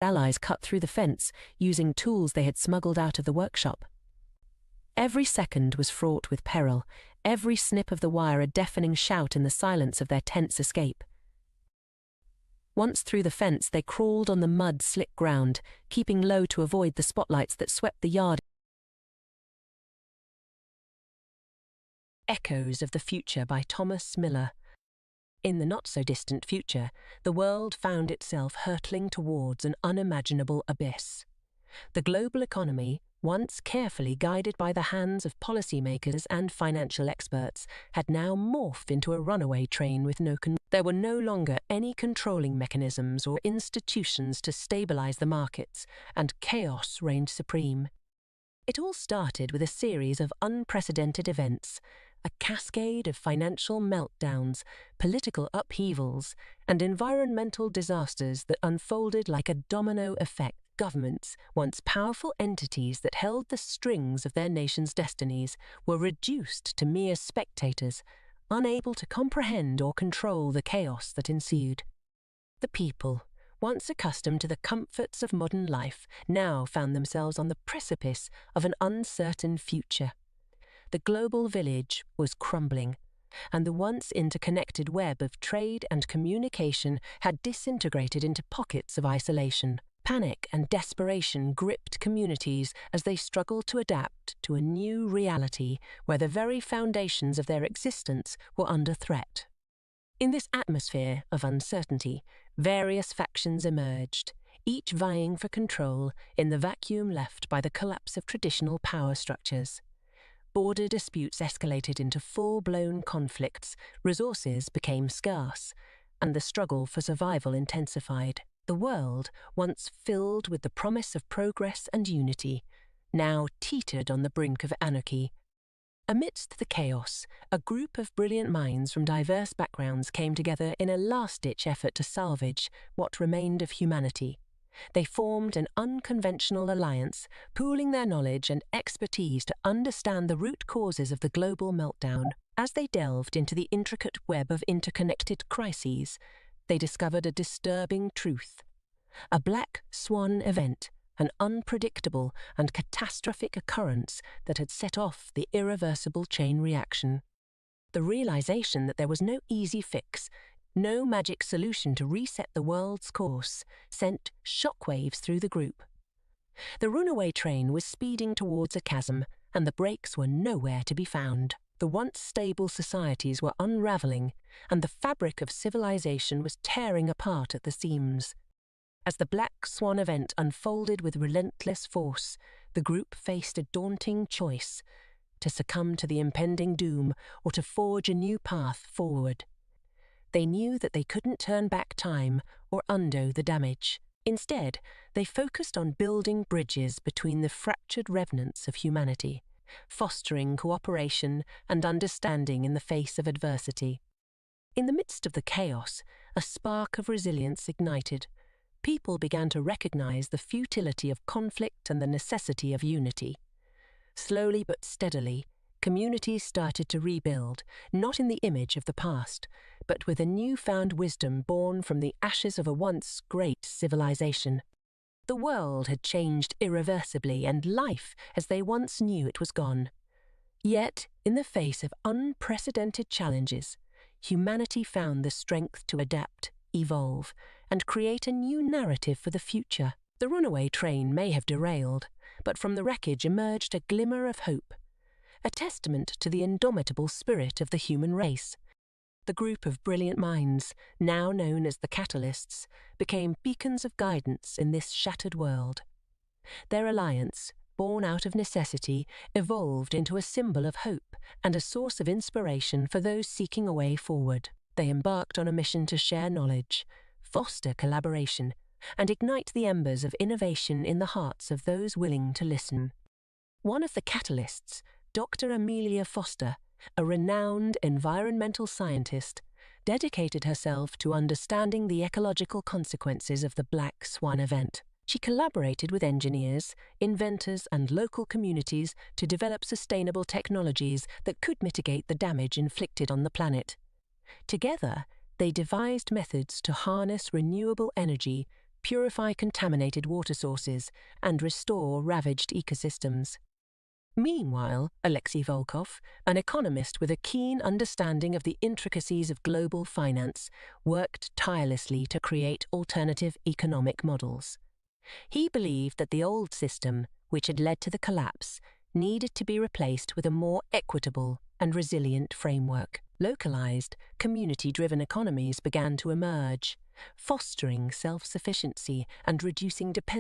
allies cut through the fence using tools they had smuggled out of the workshop. Every second was fraught with peril, every snip of the wire a deafening shout in the silence of their tense escape. Once through the fence, they crawled on the mud-slick ground, keeping low to avoid the spotlights that swept the yard. Echoes of the Future by Thomas Miller. In the not-so-distant future, the world found itself hurtling towards an unimaginable abyss. The global economy, once carefully guided by the hands of policymakers and financial experts, had now morphed into a runaway train with no control. There were no longer any controlling mechanisms or institutions to stabilize the markets, and chaos reigned supreme. It all started with a series of unprecedented events, a cascade of financial meltdowns, political upheavals, and environmental disasters that unfolded like a domino effect. Governments, once powerful entities that held the strings of their nation's destinies, were reduced to mere spectators, unable to comprehend or control the chaos that ensued. The people, once accustomed to the comforts of modern life, now found themselves on the precipice of an uncertain future. The global village was crumbling, and the once interconnected web of trade and communication had disintegrated into pockets of isolation. Panic and desperation gripped communities as they struggled to adapt to a new reality where the very foundations of their existence were under threat. In this atmosphere of uncertainty, various factions emerged, each vying for control in the vacuum left by the collapse of traditional power structures. Border disputes escalated into full-blown conflicts, resources became scarce, and the struggle for survival intensified. The world, once filled with the promise of progress and unity, now teetered on the brink of anarchy. Amidst the chaos, a group of brilliant minds from diverse backgrounds came together in a last-ditch effort to salvage what remained of humanity. They formed an unconventional alliance, pooling their knowledge and expertise to understand the root causes of the global meltdown. As they delved into the intricate web of interconnected crises, they discovered a disturbing truth. A black swan event, an unpredictable and catastrophic occurrence that had set off the irreversible chain reaction. The realization that there was no easy fix, no magic solution to reset the world's course, sent shockwaves through the group. The runaway train was speeding towards a chasm, and the brakes were nowhere to be found. The once stable societies were unraveling, and the fabric of civilization was tearing apart at the seams. As the Black Swan event unfolded with relentless force, the group faced a daunting choice: to succumb to the impending doom or to forge a new path forward. They knew that they couldn't turn back time or undo the damage. Instead, they focused on building bridges between the fractured remnants of humanity, fostering cooperation and understanding in the face of adversity. In the midst of the chaos, a spark of resilience ignited. People began to recognize the futility of conflict and the necessity of unity. Slowly but steadily, communities started to rebuild, not in the image of the past, but with a newfound wisdom born from the ashes of a once great civilization. The world had changed irreversibly, and life, as they once knew it, was gone. Yet, in the face of unprecedented challenges, humanity found the strength to adapt, evolve, and create a new narrative for the future. The runaway train may have derailed, but from the wreckage emerged a glimmer of hope, a testament to the indomitable spirit of the human race. The group of brilliant minds, now known as the Catalysts, became beacons of guidance in this shattered world. Their alliance, born out of necessity, evolved into a symbol of hope and a source of inspiration for those seeking a way forward. They embarked on a mission to share knowledge, foster collaboration, and ignite the embers of innovation in the hearts of those willing to listen. One of the Catalysts, Dr. Amelia Foster, a renowned environmental scientist, dedicated herself to understanding the ecological consequences of the Black Swan event. She collaborated with engineers, inventors, and local communities to develop sustainable technologies that could mitigate the damage inflicted on the planet. Together, they devised methods to harness renewable energy, purify contaminated water sources and restore ravaged ecosystems. Meanwhile, Alexei Volkov, an economist with a keen understanding of the intricacies of global finance, worked tirelessly to create alternative economic models. He believed that the old system, which had led to the collapse, needed to be replaced with a more equitable and resilient framework. Localized, community-driven economies began to emerge, fostering self-sufficiency and reducing dependence